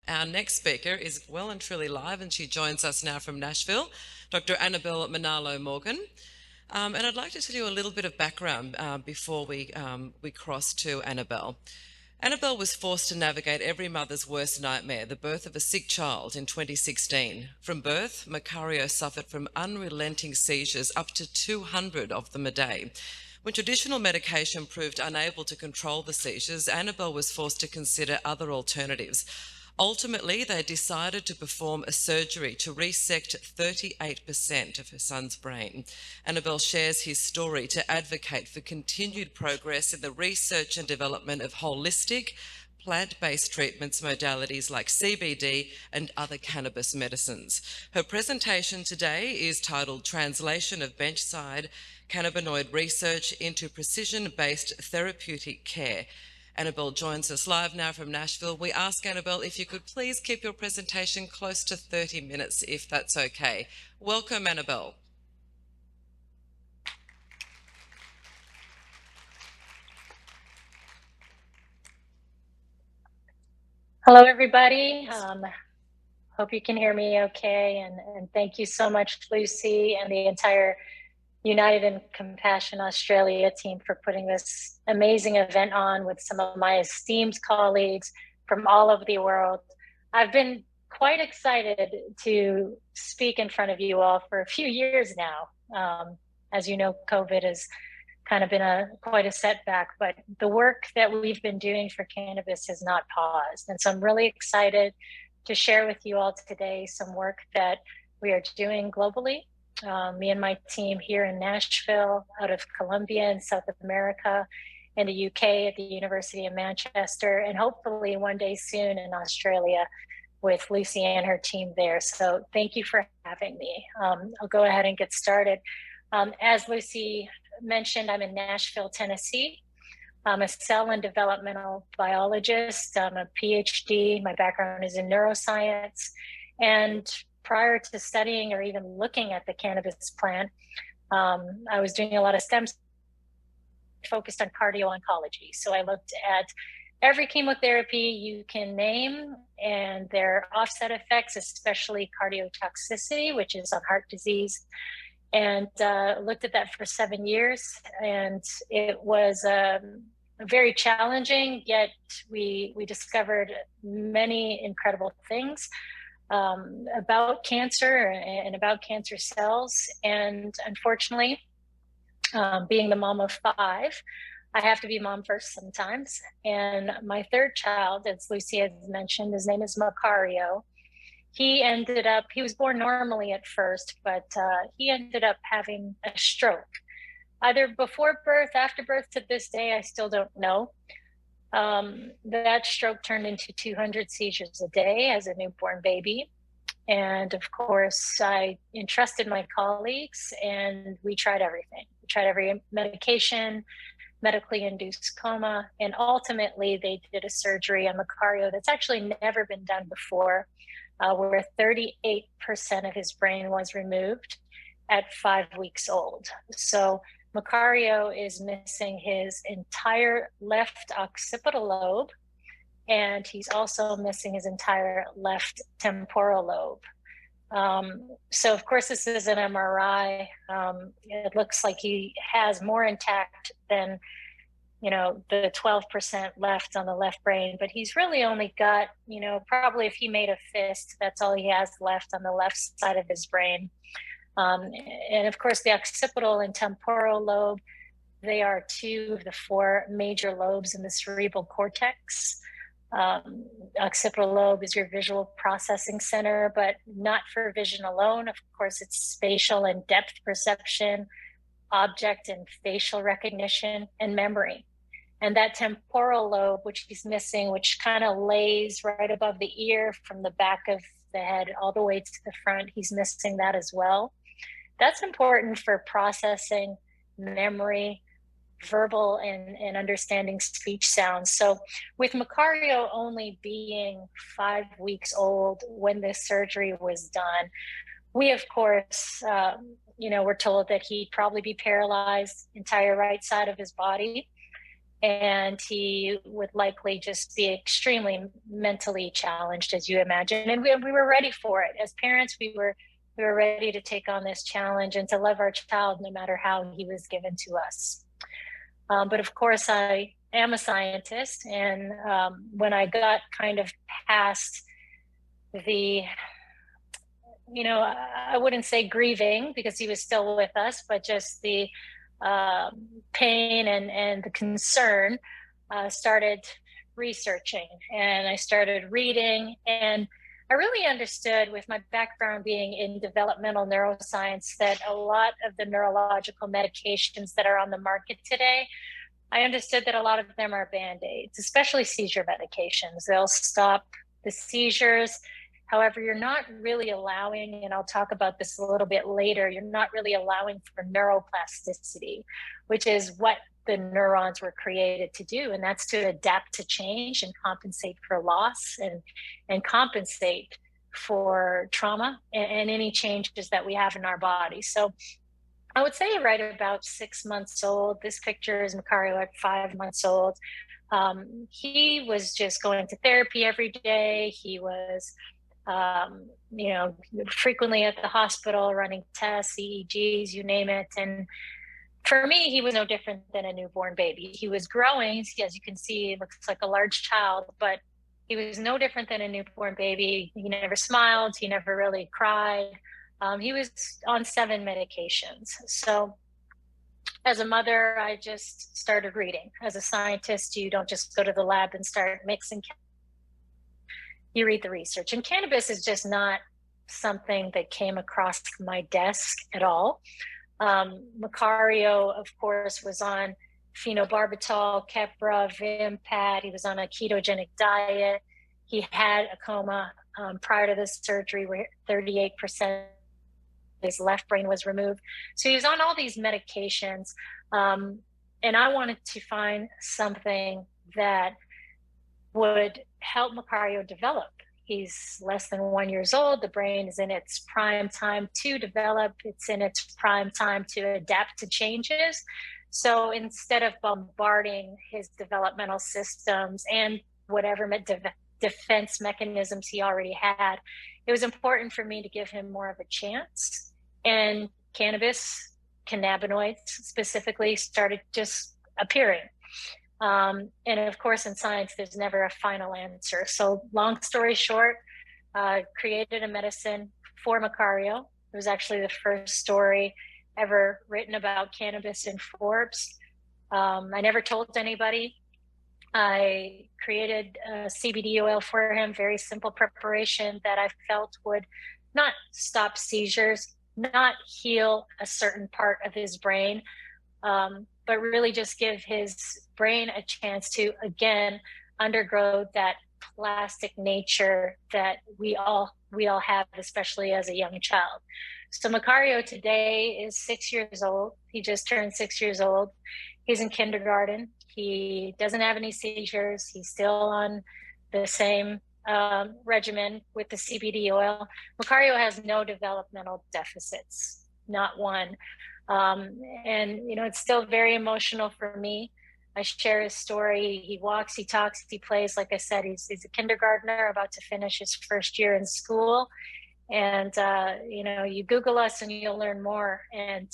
Our next speaker is well and truly live, and she joins us now from Nashville, Dr. Annabel Manalo-Morgan. And I'd like to tell you a little bit of background before we cross to Annabel. Annabel was forced to navigate every mother's worst nightmare, the birth of a sick child in 2016. From birth, Macario suffered from unrelenting seizures, up to 200 of them a day. When traditional medication proved unable to control the seizures, Annabel was forced to consider other alternatives. Ultimately, they decided to perform a surgery to resect 38% of her son's brain. Annabel shares his story to advocate for continued progress in the research and development of holistic, plant-based treatments modalities like CBD and other cannabis medicines. Her presentation today is titled Translation of Benchside Cannabinoid Research into Precision-Based Therapeutic Care. Annabel joins us live now from Nashville. We ask Annabel if you could please keep your presentation close to 30 minutes, if that's okay. Welcome, Annabel. Hello, everybody. Hope you can hear me okay. And thank you so much, Lucy, and the entire United in Compassion Australia team for putting this amazing event on with some of my esteemed colleagues from all over the world. I've been quite excited to speak in front of you all for a few years now. As you know, COVID has kind of been quite a setback, but the work that we've been doing for cannabis has not paused. And so I'm really excited to share with you all today some work that we are doing globally. Me and my team here in Nashville, out of Colombia in South America, in the UK at the University of Manchester, and hopefully one day soon in Australia with Lucy and her team there. So thank you for having me. I'll go ahead and get started. As Lucy mentioned, I'm in Nashville, Tennessee. I'm a cell and developmental biologist. I'm a PhD. My background is in neuroscience. And prior to studying or even looking at the cannabis plant, I was doing a lot of STEM focused on cardio-oncology. So I looked at every chemotherapy you can name and their offset effects, especially cardiotoxicity, which is on heart disease, and looked at that for 7 years. And it was very challenging, yet we discovered many incredible things about cancer and about cancer cells. And unfortunately, being the mom of 5, I have to be mom first sometimes. And my third child, as Lucy has mentioned, his name is Macario. He was born normally at first, but he ended up having a stroke. Either before birth, after birth, to this day, I still don't know. That stroke turned into 200 seizures a day as a newborn baby. And of course, I entrusted my colleagues and we tried everything. We tried every medication, medically induced coma, and ultimately they did a surgery on Macario that's actually never been done before, where 38% of his brain was removed at 5 weeks old. So Macario is missing his entire left occipital lobe, and he's also missing his entire left temporal lobe. So of course, this is an MRI. It looks like he has more intact than, the 12% left on the left brain, but he's really only got, probably if he made a fist, that's all he has left on the left side of his brain. And of course, the occipital and temporal lobe, they are 2 of the 4 major lobes in the cerebral cortex. Occipital lobe is your visual processing center, but not for vision alone. Of course, it's spatial and depth perception, object and facial recognition, and memory. And that temporal lobe, which he's missing, which kind of lays right above the ear from the back of the head all the way to the front, he's missing that as well. That's important for processing memory, verbal and understanding speech sounds. So with Macario only being 5 weeks old when this surgery was done, we of course, were told that he'd probably be paralyzed, entire right side of his body. and he would likely just be extremely mentally challenged, as you imagine. And we were ready for it. As parents, we were ready to take on this challenge and to love our child no matter how he was given to us. But of course, I am a scientist, and when I got kind of past the, I wouldn't say grieving because he was still with us, but just the pain and the concern, started researching, and I started reading, and I really understood, with my background being in developmental neuroscience, that a lot of the neurological medications that are on the market today, I understood that a lot of them are Band-Aids, especially seizure medications. They'll stop the seizures. However, you're not really allowing, and I'll talk about this a little bit later, you're not really allowing for neuroplasticity, which is what the neurons were created to do. And that's to adapt to change and compensate for loss and compensate for trauma and any changes that we have in our body. So I would say right about 6 months old. This picture is Macario at 5 months old. He was just going to therapy every day. He was frequently at the hospital running tests, EEGs, you name it. And for me, he was no different than a newborn baby. He was growing, as you can see, he looks like a large child, but he was no different than a newborn baby. He never smiled. He never really cried. He was on 7 medications. So as a mother, I just started reading. As a scientist, you don't just go to the lab and start mixing. You read the research. And cannabis is just not something that came across my desk at all. Macario, of course, was on phenobarbital, Keppra, Vimpat. He was on a ketogenic diet. He had a coma prior to the surgery where 38% his left brain was removed. So he was on all these medications. And I wanted to find something that would help Macario develop. He's less than 1 year old. The brain is in its prime time to develop. It's in its prime time to adapt to changes. So instead of bombarding his developmental systems and whatever defense mechanisms he already had, it was important for me to give him more of a chance. And cannabis, cannabinoids specifically, started just appearing. And of course, in science, there's never a final answer. So long story short, created a medicine for Macario. It was actually the first story ever written about cannabis in Forbes. I never told anybody. I created a CBD oil for him, very simple preparation that I felt would not stop seizures, not heal a certain part of his brain, but really just give his brain a chance to, again, undergo that plastic nature that we all have, especially as a young child. So Macario today is 6 years old. He just turned 6 years old. He's in kindergarten. He doesn't have any seizures. He's still on the same regimen with the CBD oil. Macario has no developmental deficits, not one. And, it's still very emotional for me. I share his story. He walks, he talks, he plays. Like I said, he's a kindergartner about to finish his first year in school. And, you Google us and you'll learn more. And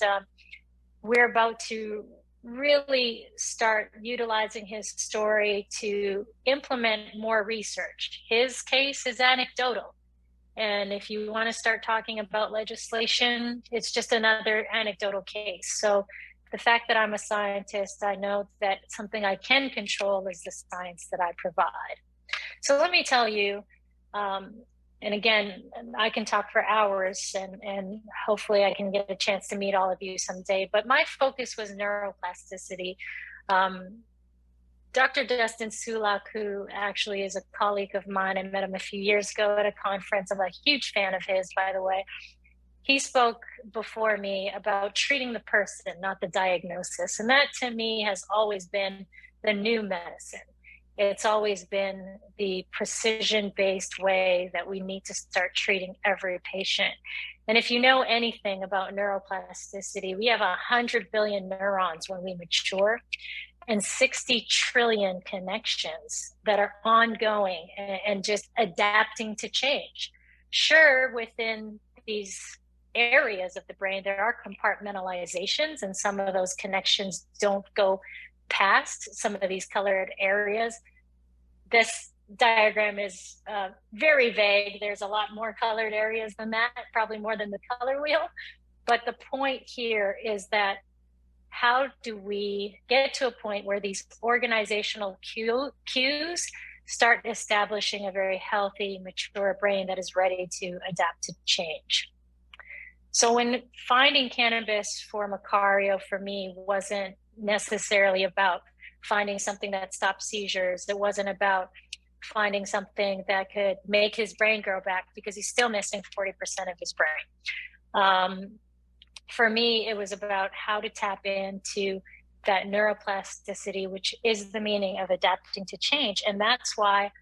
we're about to really start utilizing his story to implement more research. His case is anecdotal. And if you want to start talking about legislation, it's just another anecdotal case. So the fact that I'm a scientist, I know that something I can control is the science that I provide. So let me tell you, and again, I can talk for hours and hopefully I can get a chance to meet all of you someday, but my focus was neuroplasticity. Dr. Dustin Sulak, who actually is a colleague of mine, I met him a few years ago at a conference. I'm a huge fan of his, by the way. He spoke before me about treating the person, not the diagnosis. And that to me has always been the new medicine. It's always been the precision-based way that we need to start treating every patient. And if you know anything about neuroplasticity, we have 100 billion neurons when we mature. and 60 trillion connections that are ongoing and just adapting to change. Sure, within these areas of the brain, there are compartmentalizations, and some of those connections don't go past some of these colored areas. This diagram is very vague. There's a lot more colored areas than that, probably more than the color wheel. But the point here is that how do we get to a point where these organizational cues start establishing a very healthy, mature brain that is ready to adapt to change? So when finding cannabis for Macario, for me, wasn't necessarily about finding something that stopped seizures. It wasn't about finding something that could make his brain grow back, because he's still missing 40% of his brain. For me, it was about how to tap into that neuroplasticity, which is the meaning of adapting to change. And that's why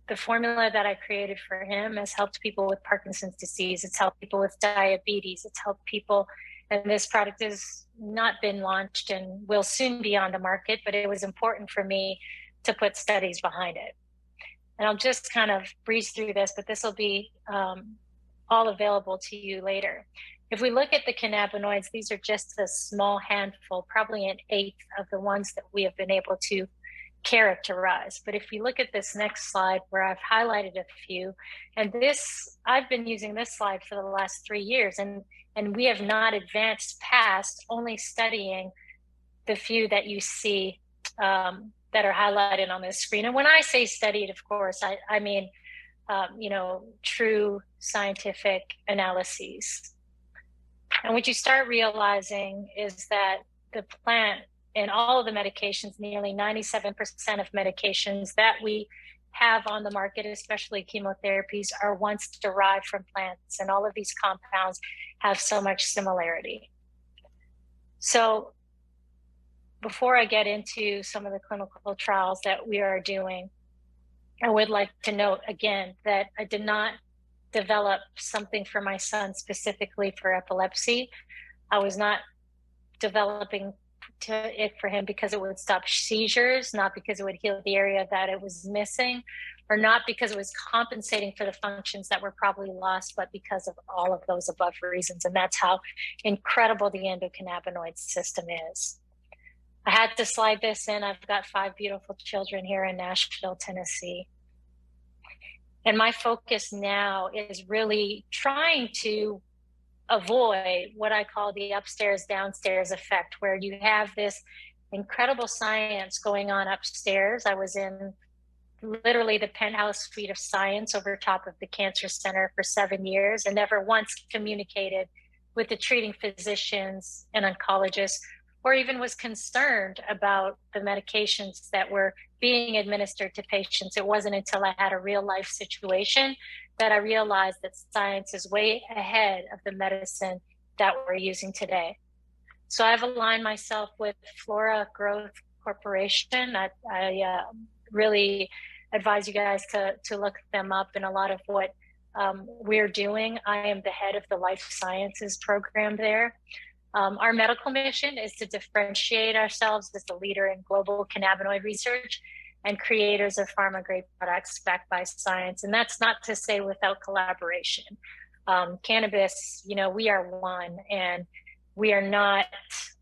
the formula that I created for him has helped people with Parkinson's disease. It's helped people with diabetes. It's helped people, and this product has not been launched and will soon be on the market, but it was important for me to put studies behind it. And I'll just kind of breeze through this, but this will be all available to you later. If we look at the cannabinoids, these are just a small handful, probably an eighth of the ones that we have been able to characterize. But if you look at this next slide, where I've highlighted a few, and this, I've been using this slide for the last 3 years, and we have not advanced past only studying the few that you see that are highlighted on this screen. And when I say studied, of course, I mean, true scientific analyses. And what you start realizing is that the plant and all of the medications, nearly 97% of medications that we have on the market, especially chemotherapies, are once derived from plants. And all of these compounds have so much similarity. So before I get into some of the clinical trials that we are doing, I would like to note again that I did not develop something for my son specifically for epilepsy. I was not developing it for him because it would stop seizures, not because it would heal the area that it was missing, or not because it was compensating for the functions that were probably lost, but because of all of those above reasons. And that's how incredible the endocannabinoid system is. I had to slide this in. I've got 5 beautiful children here in Nashville, Tennessee. And my focus now is really trying to avoid what I call the upstairs, downstairs effect, where you have this incredible science going on upstairs. I was in literally the penthouse suite of science over top of the cancer center for 7 years and never once communicated with the treating physicians and oncologists, or even was concerned about the medications that were being administered to patients. It wasn't until I had a real life situation that I realized that science is way ahead of the medicine that we're using today. So I've aligned myself with Flora Growth Corporation. I really advise you guys to look them up, and a lot of what we're doing. I am the head of the life sciences program there. Our medical mission is to differentiate ourselves as the leader in global cannabinoid research and creators of pharma-grade products backed by science. And that's not to say without collaboration. Cannabis, we are one, and we are not,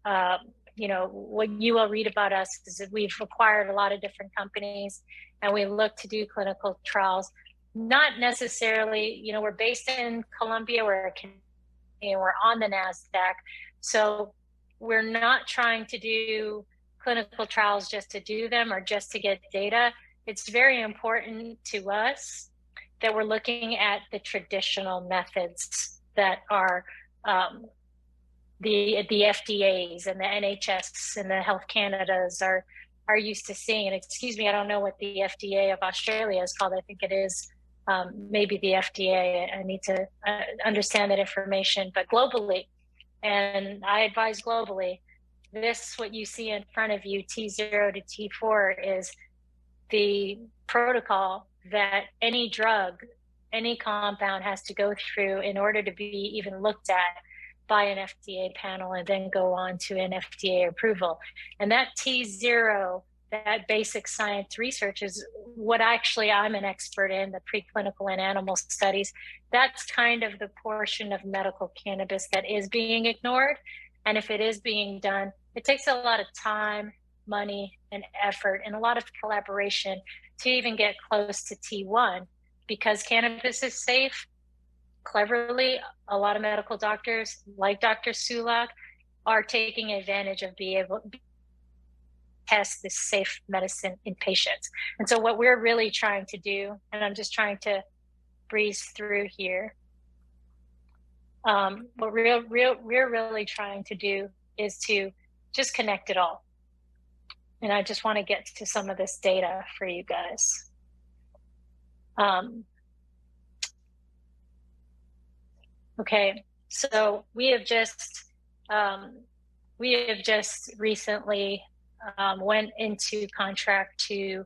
what you will read about us is that we've acquired a lot of different companies, and we look to do clinical trials. Not necessarily, we're based in Colombia, we're on the NASDAQ. So we're not trying to do clinical trials just to do them or just to get data. It's very important to us that we're looking at the traditional methods that are the FDAs and the NHS and the Health Canadas are used to seeing. And excuse me, I don't know what the FDA of Australia is called. I think it is maybe the FDA. I need to understand that information, but globally, and I advise globally, what you see in front of you, T0 to T4, is the protocol that any drug, any compound has to go through in order to be even looked at by an FDA panel and then go on to an FDA approval. And that T0, that basic science research, is what actually I'm an expert in, the preclinical and animal studies. That's kind of the portion of medical cannabis that is being ignored. And if it is being done, it takes a lot of time, money, and effort, and a lot of collaboration to even get close to T1. Because cannabis is safe, cleverly, a lot of medical doctors, like Dr. Sulak, are taking advantage of being able to test this safe medicine in patients. And so what we're really trying to do, and I'm just trying to breeze through here, what we're really trying to do is to just connect it all. And I just want to get to some of this data for you guys. Okay, so we have just recently went into contract to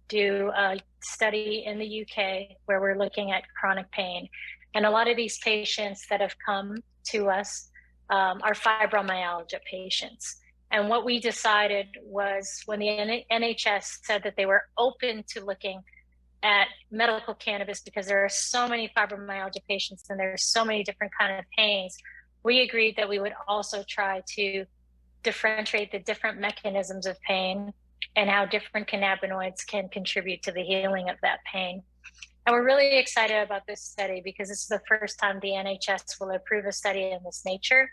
do a study in the UK where we're looking at chronic pain. And a lot of these patients that have come to us are fibromyalgia patients. And what we decided was, when the NHS said that they were open to looking at medical cannabis because there are so many fibromyalgia patients and there are so many different kind of pains, we agreed that we would also try to differentiate the different mechanisms of pain and how different cannabinoids can contribute to the healing of that pain. And we're really excited about this study because this is the first time the NHS will approve a study in this nature.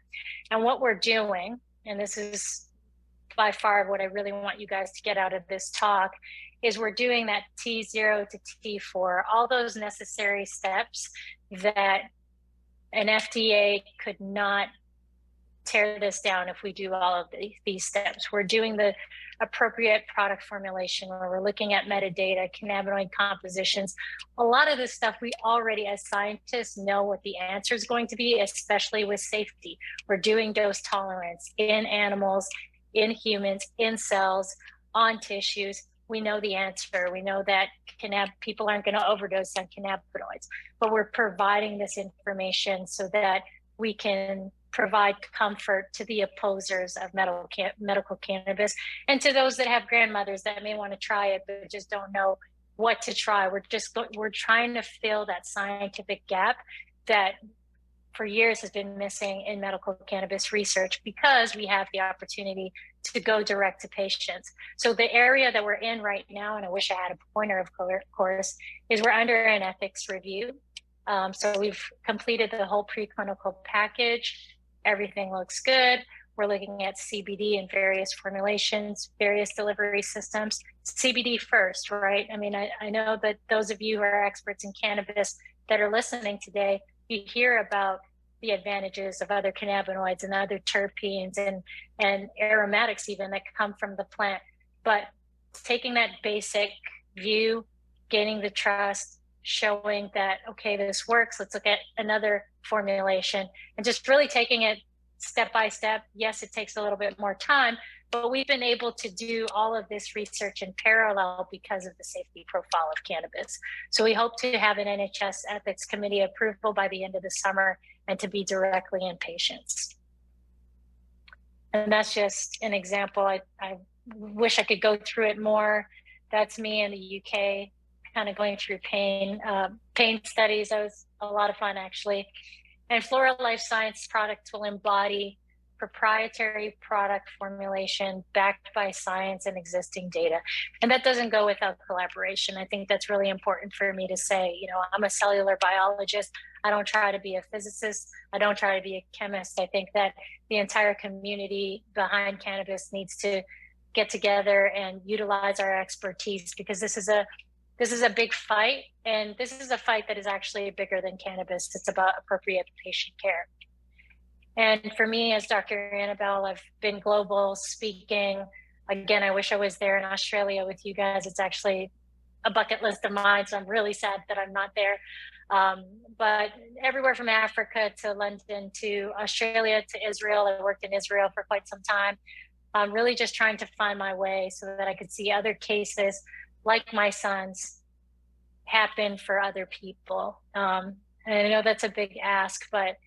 And what we're doing, and this is by far what I really want you guys to get out of this talk, is we're doing that T0 to T4, all those necessary steps that an FDA could not tear this down if we do all of these steps. We're doing the appropriate product formulation where we're looking at metadata, cannabinoid compositions. A lot of this stuff we already, as scientists, know what the answer is going to be, especially with safety. We're doing dose tolerance in animals, in humans, in cells, on tissues. We know the answer. We know that people aren't going to overdose on cannabinoids, but we're providing this information so that we can provide comfort to the opposers of medical cannabis and to those that have grandmothers that may want to try it but just don't know what to try. We're trying to fill that scientific gap that for years has been missing in medical cannabis research, because we have the opportunity to go direct to patients. So the area that we're in right now, and I wish I had a pointer, of course, is we're under an ethics review. So we've completed the whole preclinical package. Everything looks good. We're looking at CBD in various formulations, various delivery systems. CBD first, right? I mean, I know that those of you who are experts in cannabis that are listening today, you hear about the advantages of other cannabinoids and other terpenes and aromatics even that come from the plant. But taking that basic view, gaining the trust, showing that, okay, this works, let's look at another formulation, and just really taking it step by step. Yes, it takes a little bit more time, but we've been able to do all of this research in parallel because of the safety profile of cannabis. So we hope to have an NHS ethics committee approval by the end of the summer and to be directly in patients. And that's just an example. I wish I could go through it more. That's me in the UK, kind of going through pain studies. That was a lot of fun, actually. And Flora Life Science products will embody proprietary product formulation backed by science and existing data. And that doesn't go without collaboration. I think that's really important for me to say. You know, I'm a cellular biologist. I don't try to be a physicist. I don't try to be a chemist. I think that the entire community behind cannabis needs to get together and utilize our expertise, because this is a big fight, and this is a fight that is actually bigger than cannabis. It's about appropriate patient care. And for me, as Dr. Annabel, I've been global speaking. Again, I wish I was there in Australia with you guys. It's actually a bucket list of mine, so I'm really sad that I'm not there. But everywhere from Africa to London to Australia to Israel. I worked in Israel for quite some time. I'm really just trying to find my way so that I could see other cases like my son's happen for other people. And I know that's a big ask, but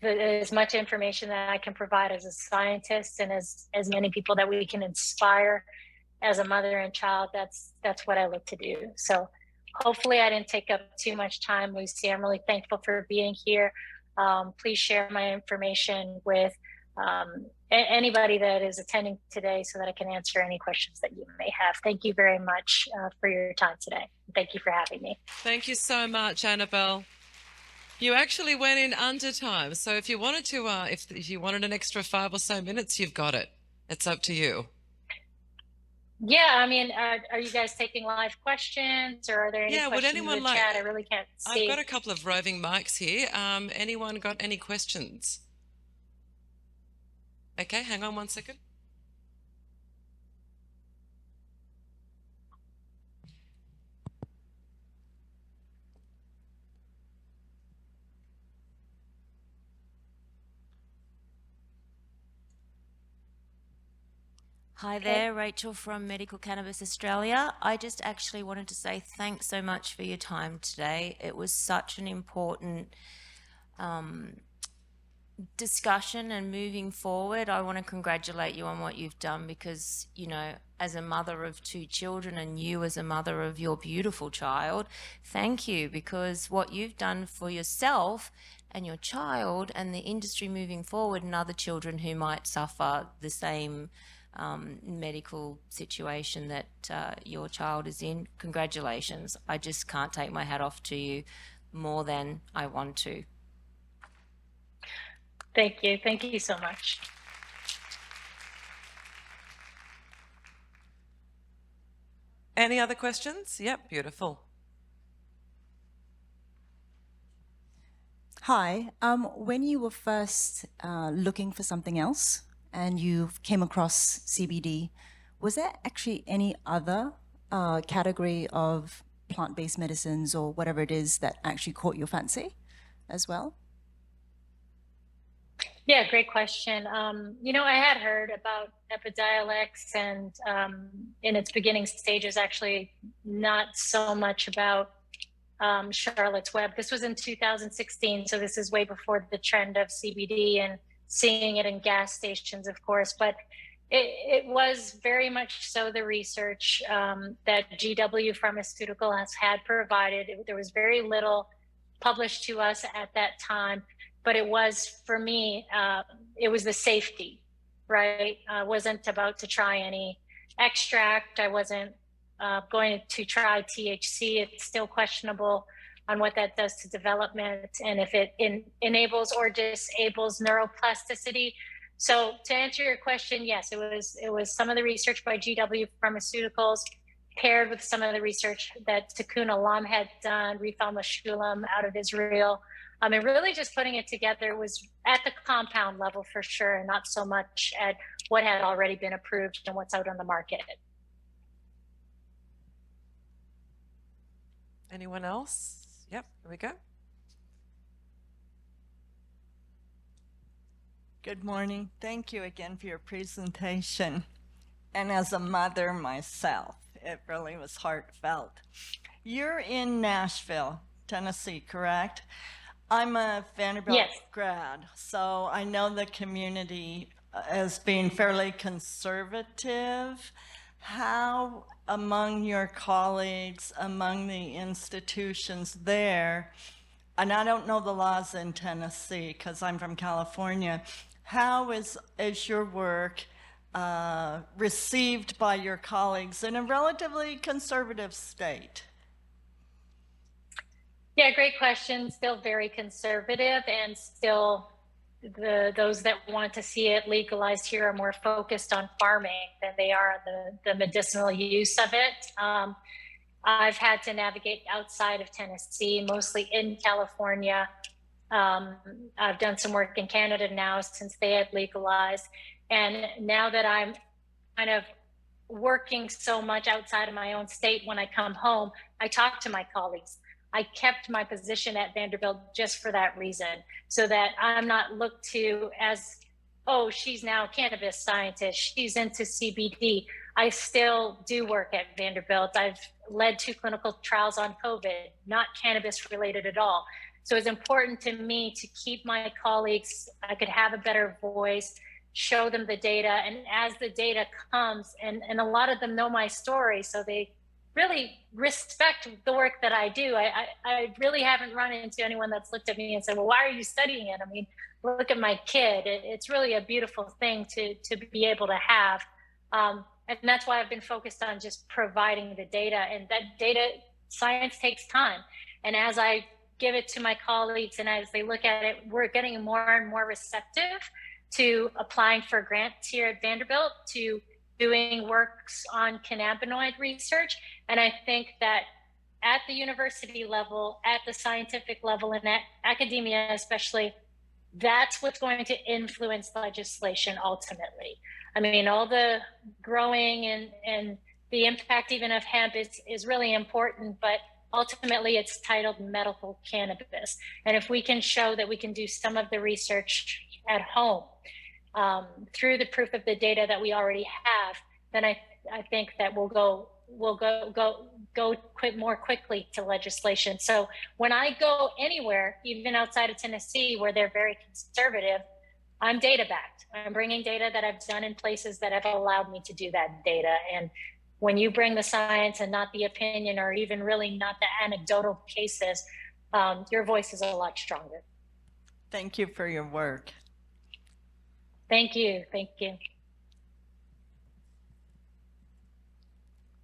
as much information that I can provide as a scientist and as many people that we can inspire as a mother and child, that's what I look to do. So hopefully I didn't take up too much time, Lucy. I'm really thankful for being here. Please share my information with anybody that is attending today so that I can answer any questions that you may have. Thank you very much for your time today. Thank you for having me. Thank you so much, Annabel. You actually went in under time, so if you wanted to, if you wanted an extra 5 or so minutes, you've got it. It's up to you. Yeah, I mean, are you guys taking live questions, or are there any questions would anyone in the chat? I really can't see. I've got a couple of roving mics here. Anyone got any questions? Okay, hang on one second. Hi there, Rachel from Medical Cannabis Australia. I just actually wanted to say thanks so much for your time today. It was such an important discussion, and moving forward, I want to congratulate you on what you've done, because, you know, as a mother of 2 children and you as a mother of your beautiful child, thank you, because what you've done for yourself and your child and the industry moving forward, and other children who might suffer the same medical situation that your child is in. Congratulations. I just can't take my hat off to you more than I want to. Thank you. Thank you so much. Any other questions? Yep, beautiful. Hi. When you were first looking for something else and you came across CBD, was there actually any other category of plant-based medicines or whatever it is that actually caught your fancy as well? Yeah, great question. You know, I had heard about Epidiolex, and in its beginning stages, actually not so much about Charlotte's Web. This was in 2016, so this is way before the trend of CBD and seeing it in gas stations, of course. But it was very much so the research that GW Pharmaceutical has had provided. There was very little published to us at that time, but it was, for me, it was the safety, right? I wasn't about to try any extract. I wasn't going to try THC. It's still questionable on what that does to development and if it enables or disables neuroplasticity. So to answer your question, yes, it was some of the research by GW Pharmaceuticals paired with some of the research that Tikkun Olam had done, Rifal Meshulam out of Israel. And really just putting it together was at the compound level for sure, and not so much at what had already been approved and what's out on the market. Anyone else? Yep, here we go. Good morning. Thank you again for your presentation. And as a mother myself, it really was heartfelt. You're in Nashville, Tennessee, correct? I'm a Vanderbilt grad, so I know the community as being fairly conservative. How, among your colleagues, among the institutions there, and I don't know the laws in Tennessee because I'm from California, how is your work received by your colleagues in a relatively conservative state? Yeah, great question. Still very conservative, and still those that want to see it legalized here are more focused on farming than they are on the medicinal use of it. I've had to navigate outside of Tennessee, mostly in California. I've done some work in Canada now since they had legalized. And now that I'm kind of working so much outside of my own state, when I come home, I talk to my colleagues. I kept my position at Vanderbilt just for that reason, so that I'm not looked to as, oh, she's now a cannabis scientist, she's into CBD. I still do work at Vanderbilt. I've led 2 clinical trials on COVID, not cannabis related at all. So it's important to me to keep my colleagues, I could have a better voice, show them the data. And as the data comes, and a lot of them know my story, so they really respect the work that I do. I really haven't run into anyone that's looked at me and said, well, why are you studying it? I mean, look at my kid. It's really a beautiful thing to be able to have. And that's why I've been focused on just providing the data, and that data science takes time. And as I give it to my colleagues and as they look at it, we're getting more and more receptive to applying for grants here at Vanderbilt, to doing works on cannabinoid research. And I think that at the university level, at the scientific level, and at academia especially, that's what's going to influence legislation ultimately. I mean, all the growing and the impact even of hemp is really important, but ultimately it's titled medical cannabis. And if we can show that we can do some of the research at home through the proof of the data that we already have, then I think that we'll go more quickly to legislation. So when I go anywhere, even outside of Tennessee, where they're very conservative, I'm data backed. I'm bringing data that I've done in places that have allowed me to do that data. And when you bring the science and not the opinion, or even really not the anecdotal cases, your voice is a lot stronger. Thank you for your work. Thank you. Thank you.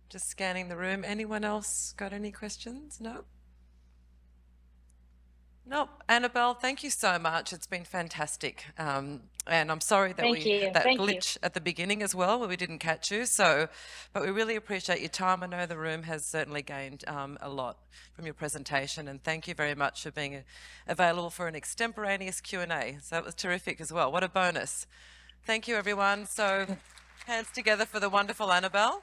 Just scanning the room. Anyone else got any questions? No? No. Annabel, thank you so much. It's been fantastic. And I'm sorry that that glitch at the beginning as well, where we didn't catch you. But we really appreciate your time. I know the room has certainly gained a lot from your presentation, and thank you very much for being available for an extemporaneous Q&A. So it was terrific as well. What a bonus. Thank you, everyone. So hands together for the wonderful Annabel.